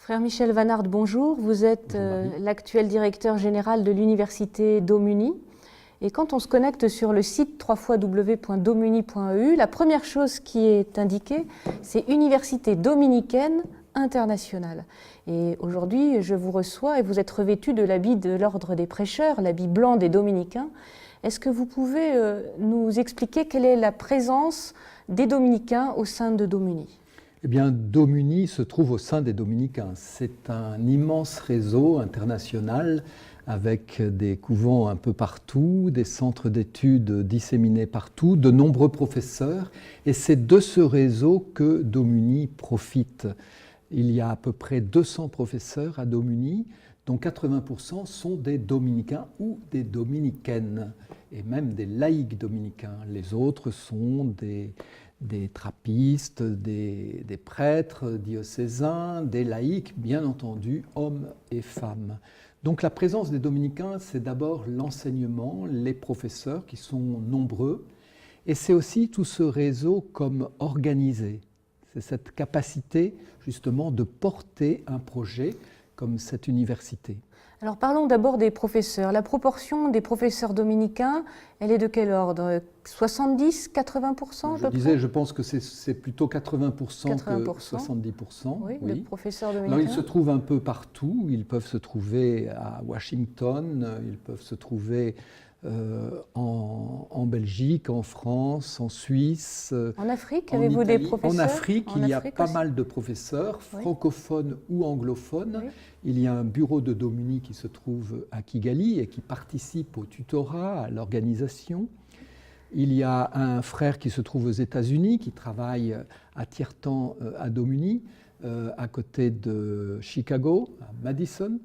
Frère Michel Vanard, bonjour. Vous êtes l'actuel directeur général de l'université d'Aumuni. Et quand on se connecte sur le site www.domuni.eu, la première chose qui est indiquée, c'est Université dominicaine internationale. Et aujourd'hui, je vous reçois et vous êtes revêtu de l'habit de l'ordre des prêcheurs, l'habit blanc des dominicains. Est-ce que vous pouvez nous expliquer quelle est la présence des dominicains au sein de Domuni ? Eh bien, Domuni se trouve au sein des dominicains. C'est un immense réseau international avec des couvents un peu partout, des centres d'études disséminés partout, de nombreux professeurs. Et c'est de ce réseau que Domuni profite. Il y a à peu près 200 professeurs à Domuni, dont 80% sont des dominicains ou des dominicaines, et même des laïcs dominicains. Les autres sont des trappistes, des prêtres diocésains, des laïcs, bien entendu, hommes et femmes. Donc la présence des dominicains, c'est d'abord l'enseignement, les professeurs qui sont nombreux, et c'est aussi tout ce réseau comme organisé. C'est cette capacité justement de porter un projet comme cette université. Alors parlons d'abord des professeurs. La proportion des professeurs dominicains, elle est de quel ordre ? 70, 80% je pense que c'est plutôt 80%, que 70%. Oui, de professeurs dominicains. Alors ils se trouvent un peu partout. Ils peuvent se trouver à Washington, ils peuvent se trouver en Belgique, en France, en Suisse. En Afrique, avez-vous des professeurs ? En Afrique, il y a pas mal de professeurs, francophones ou anglophones. Oui. Il y a un bureau de Domuni qui se trouve à Kigali et qui participe au tutorat, à l'organisation. Il y a un frère qui se trouve aux États-Unis, qui travaille à tiers-temps à Domuni, à côté de Chicago, à Madison.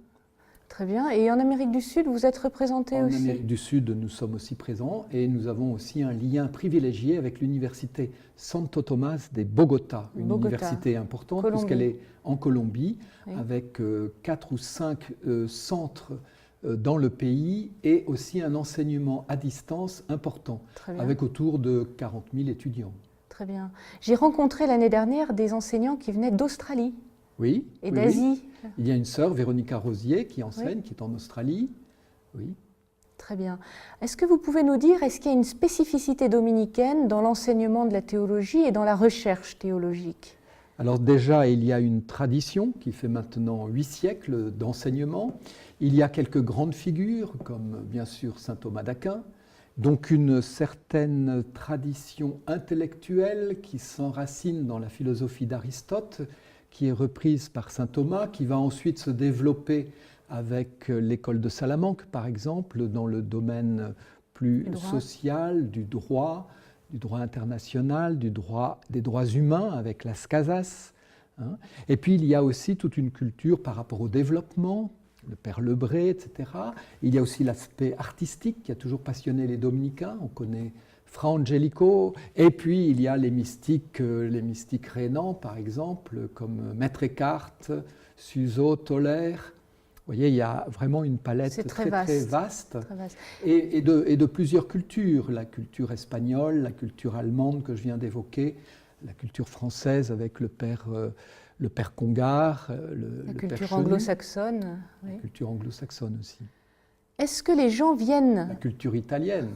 Très bien. Et en Amérique du Sud, vous êtes représenté aussi ? En Amérique du Sud, nous sommes aussi présents et nous avons aussi un lien privilégié avec l'université Santo Tomás de Bogota, une université importante puisqu'elle est en Colombie, oui, avec 4 ou 5 centres dans le pays et aussi un enseignement à distance important, avec autour de 40 000 étudiants. Très bien. J'ai rencontré l'année dernière des enseignants qui venaient d'Australie. Oui, et d'Asie. Oui. Il y a une sœur, Véronica Rosier, qui enseigne, oui, qui est en Australie. Oui. Très bien. Est-ce que vous pouvez nous dire, est-ce qu'il y a une spécificité dominicaine dans l'enseignement de la théologie et dans la recherche théologique ? Alors déjà, il y a une tradition qui fait maintenant 8 siècles d'enseignement. Il y a quelques grandes figures, comme bien sûr saint Thomas d'Aquin, donc une certaine tradition intellectuelle qui s'enracine dans la philosophie d'Aristote, qui est reprise par saint Thomas, qui va ensuite se développer avec l'école de Salamanque, par exemple, dans le domaine plus social, du droit international, des droits humains, avec Las Casas. Hein. Et puis il y a aussi toute une culture par rapport au développement, le père Lebré, etc. Il y a aussi l'aspect artistique qui a toujours passionné les dominicains. On connaît Fra Angelico, et puis il y a les mystiques rénans, par exemple, comme Maître Eckhart, Suso, Toller. Vous voyez, il y a vraiment une palette très vaste. Et de plusieurs cultures, la culture espagnole, la culture allemande que je viens d'évoquer, la culture française avec le père Congar, la culture anglo-saxonne. La culture anglo-saxonne aussi. Est-ce que les gens viennent... La culture italienne.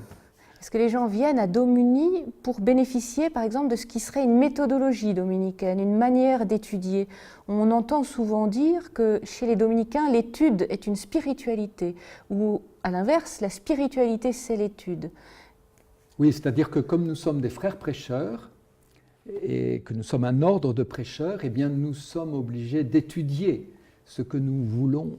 Est-ce que les gens viennent à Domuni pour bénéficier, par exemple, de ce qui serait une méthodologie dominicaine, une manière d'étudier ? On entend souvent dire que chez les dominicains, l'étude est une spiritualité, ou à l'inverse, la spiritualité, c'est l'étude. Oui, c'est-à-dire que comme nous sommes des frères prêcheurs, et que nous sommes un ordre de prêcheurs, eh bien nous sommes obligés d'étudier ce que nous voulons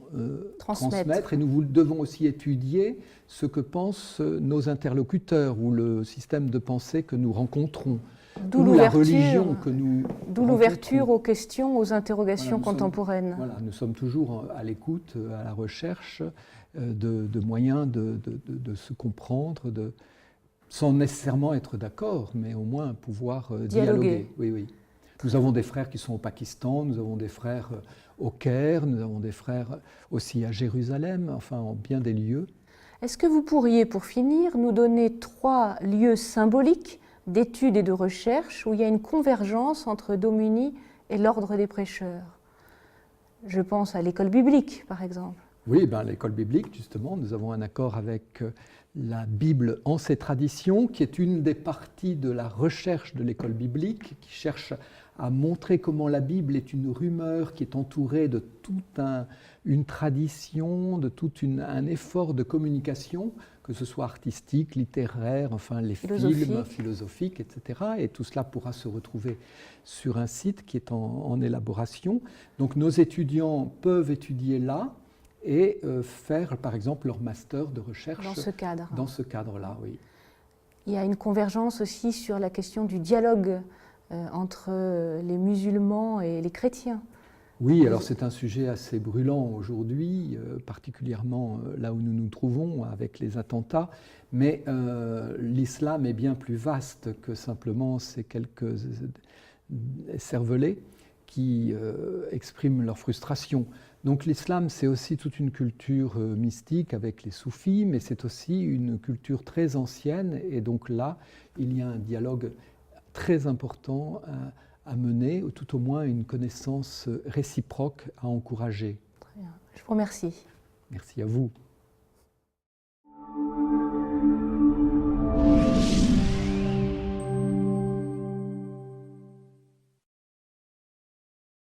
transmettre, et nous devons aussi étudier ce que pensent nos interlocuteurs ou le système de pensée que nous rencontrons, ou la religion que nous rencontrons. D'où l'ouverture aux questions, aux interrogations contemporaines. Nous sommes toujours à l'écoute, à la recherche de moyens de se comprendre, sans nécessairement être d'accord, mais au moins pouvoir dialoguer. Oui. Nous avons des frères qui sont au Pakistan, nous avons des frères au Caire, nous avons des frères aussi à Jérusalem, enfin en bien des lieux. Est-ce que vous pourriez, pour finir, nous donner 3 lieux symboliques d'études et de recherche où il y a une convergence entre Domuni et l'ordre des prêcheurs ? Je pense à l'école biblique, par exemple. Oui, ben, l'école biblique, justement, nous avons un accord avec la Bible en ses traditions, qui est une des parties de la recherche de l'école biblique, qui cherche à montrer comment la Bible est une rumeur qui est entourée de toute une tradition, de tout un effort de communication, que ce soit artistique, littéraire, enfin les films, philosophiques, etc. Et tout cela pourra se retrouver sur un site qui est en élaboration. Donc nos étudiants peuvent étudier là et faire, par exemple, leur master de recherche dans ce cadre. Dans ce cadre-là, oui. Il y a une convergence aussi sur la question du dialogue entre les musulmans et les chrétiens. Oui, alors c'est un sujet assez brûlant aujourd'hui, particulièrement là où nous nous trouvons avec les attentats, mais l'islam est bien plus vaste que simplement ces quelques cervelets qui expriment leur frustration. Donc l'islam, c'est aussi toute une culture mystique avec les soufis, mais c'est aussi une culture très ancienne, et donc là, il y a un dialogue très important à mener, ou tout au moins une connaissance réciproque à encourager. Très bien. Je vous remercie. Merci à vous.